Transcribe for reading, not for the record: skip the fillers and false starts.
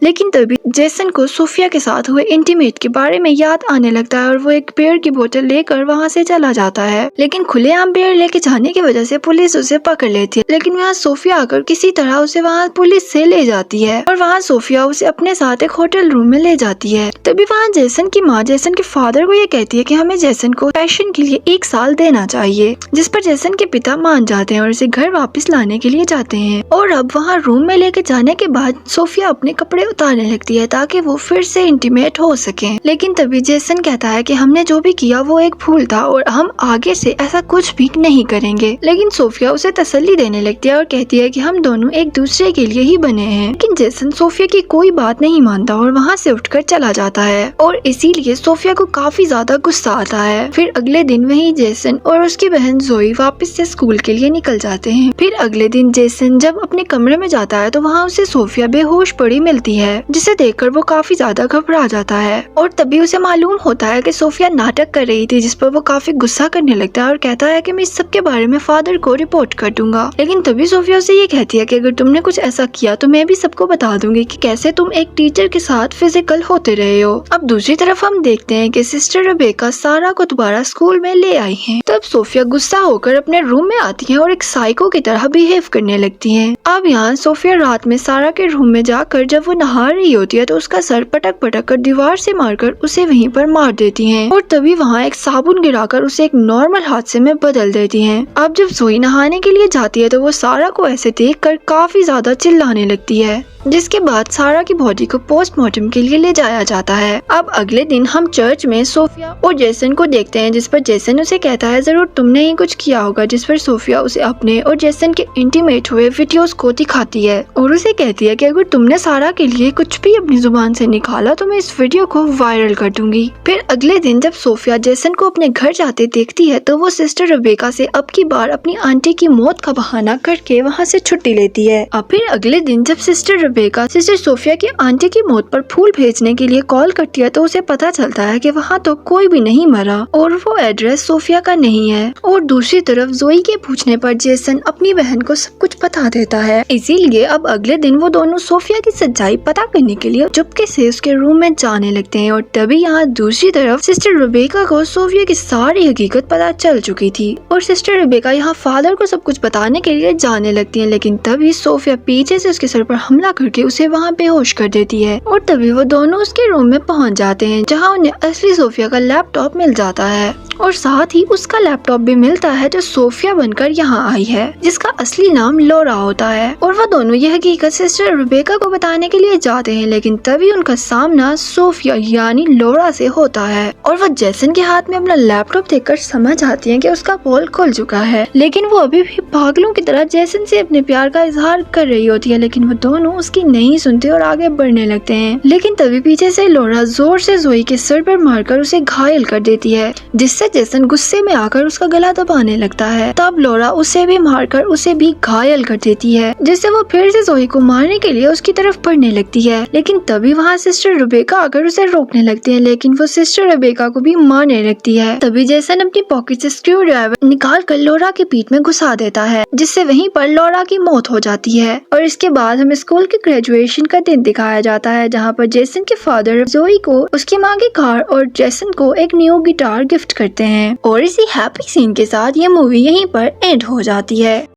लेकिन तभी जेसन को सोफिया के साथ हुए इंटीमेट के बारे में याद आने लगता है और वो एक बियर की बोतल लेकर वहाँ से चला जाता है। लेकिन खुलेआम बियर लेके जाने की वजह से पुलिस उसे पकड़ लेती है। लेकिन वहाँ सोफिया आकर किसी तरह उसे वहाँ पुलिस से ले जाती है और वहाँ सोफिया उसे अपने साथ एक होटल रूम में ले जाती है। तभी वहाँ जेसन की माँ जेसन के फादर को ये कहती है कि हमें जेसन को पैशन के लिए 1 साल देना चाहिए, जिस पर जेसन के पिता मान जाते हैं और उसे घर वापस लाने के लिए जाते हैं। और अब वहाँ रूम में लेके जाने के बाद सोफिया अपने कपड़े उतारने लगती है ताकि वो फिर से इंटीमेट हो सके। लेकिन तभी जेसन कहता है कि हमने जो भी किया वो एक भूल था और हम आगे से ऐसा कुछ भी नहीं करेंगे। लेकिन सोफिया उसे तसल्ली देने लगती है और कहती है कि हम दोनों एक दूसरे के लिए ही बने हैं। लेकिन जेसन सोफिया की कोई बात नहीं मानता और वहाँ से उठकर चला जाता है और इसीलिए सोफिया को काफी ज्यादा गुस्सा आता है। फिर अगले दिन वही जेसन और उसकी बहन जोई वापस से स्कूल के लिए निकल जाते हैं। फिर अगले दिन जेसन जब अपने कमरे में जाता है तो वहाँ उसे सोफिया बेहोश पड़ी मिलती है, जिसे देखकर वो काफी ज्यादा घबरा जाता है। और तभी उसे मालूम होता है कि सोफिया नाटक कर रही थी, जिस पर वो काफी गुस्सा करने लगता है और कहता है कि मैं इस सब के बारे में फादर को रिपोर्ट कर दूंगा। लेकिन तभी सोफिया उसे ये कहती है कि अगर तुमने कुछ ऐसा किया तो मैं भी सबको बता दूंगी कि कैसे तुम एक टीचर के साथ फिजिकल होते रहे हो। अब दूसरी तरफ हम देखते हैं कि सिस्टर रेबेका सारा को दोबारा स्कूल में ले आई है। तब सोफिया गुस्सा होकर अपने रूम में आती है और एक साइको की तरह बिहेव करने लगती है। अब यहाँ सोफिया रात में सारा के रूम में जाकर जब वो नहा रही होती है तो उसका सर पटक पटक कर दीवार से मारकर उसे वहीं पर मार देती हैं और तभी वहाँ एक साबुन गिराकर उसे एक नॉर्मल हादसे में बदल देती हैं। अब जब जोई नहाने के लिए जाती है तो वो सारा को ऐसे देखकर काफी ज्यादा चिल्लाने लगती है, जिसके बाद सारा की बॉडी को पोस्टमार्टम के लिए ले जाया जाता है। अब अगले दिन हम चर्च में सोफिया और जेसन को देखते हैं, जिस पर जेसन उसे कहता है जरूर तुमने ही कुछ किया होगा, जिस पर सोफिया उसे अपने और जेसन के इंटीमेट हुए वीडियोस को दिखाती है और उसे कहती है कि अगर तुमने सारा के लिए कुछ भी अपनी जुबान से निकाला तो मैं इस वीडियो को वायरल कर दूंगी। फिर अगले दिन जब सोफिया जेसन को अपने घर जाते देखती है तो वो सिस्टर रेबेका से अब की बार अपनी आंटी की मौत का बहाना करके वहाँ से छुट्टी लेती है। अब फिर अगले दिन जब सिस्टर सोफिया की आंटी की मौत पर फूल भेजने के लिए कॉल करती है तो उसे पता चलता है कि वहाँ तो कोई भी नहीं मरा और वो एड्रेस सोफिया का नहीं है। और दूसरी तरफ जोई के पूछने पर जेसन अपनी बहन को सब कुछ बता देता है। इसीलिए अब अगले दिन वो दोनों सोफिया की सच्चाई पता करने के लिए चुपके से उसके रूम में जाने लगते हैं। और तभी यहाँ दूसरी तरफ सिस्टर रेबेका को सोफिया की सारी हकीकत पता चल चुकी थी और सिस्टर रेबेका यहाँ फादर को सब कुछ बताने के लिए जाने लगती है। लेकिन तभी सोफिया पीछे से उसके सर पर हमला करके उसे वहाँ बेहोश कर देती है और तभी वो दोनों उसके रूम में पहुँच जाते हैं, जहाँ उन्हें असली सोफिया का लैपटॉप मिल जाता है और साथ ही उसका लैपटॉप भी मिलता है जो सोफिया बनकर यहाँ आई है, जिसका असली नाम लोरा होता है। और वो दोनों यह हकीकत सिस्टर रेबेका को बताने के लिए जाते हैं, लेकिन तभी उनका सामना सोफिया यानी लोरा से होता है और वो जेसन के हाथ में अपना लैपटॉप देखकर समझ आती है कि उसका पोल खुल चुका है। लेकिन वो अभी भी पागलों की तरह जेसन से अपने प्यार का इजहार कर रही होती है, लेकिन वो दोनों उसकी नहीं सुनते और आगे बढ़ने लगते हैं। लेकिन तभी पीछे से लोरा जोर से जोई के सर पर मारकर उसे घायल कर देती है, जिससे जेसन गुस्से में आकर उसका गला दबाने लगता है। तब लोरा उसे भी मारकर उसे भी घायल कर देती है, जिससे वो फिर से जोई को मारने के लिए उसकी तरफ बढ़ने लगती है। लेकिन तभी वहाँ सिस्टर रेबेका आकर उसे रोकने लगती है, लेकिन वो सिस्टर रेबेका को भी मारने लगती है। तभी जेसन अपनी पॉकेट से स्क्रू ड्राइवर निकाल कर लोरा की पीठ में घुसा देता है, जिससे वहीं पर लोरा की मौत हो जाती है। और इसके बाद हमें स्कूल के ग्रेजुएशन का दिन दिखाया जाता है, जहाँ पर जेसन के फादर जोई को उसकी माँ की कार और जेसन को एक न्यू गिटार गिफ्ट करते हैं। और इसी हैप्पी सीन के साथ ये मूवी यहीं पर एंड हो जाती है।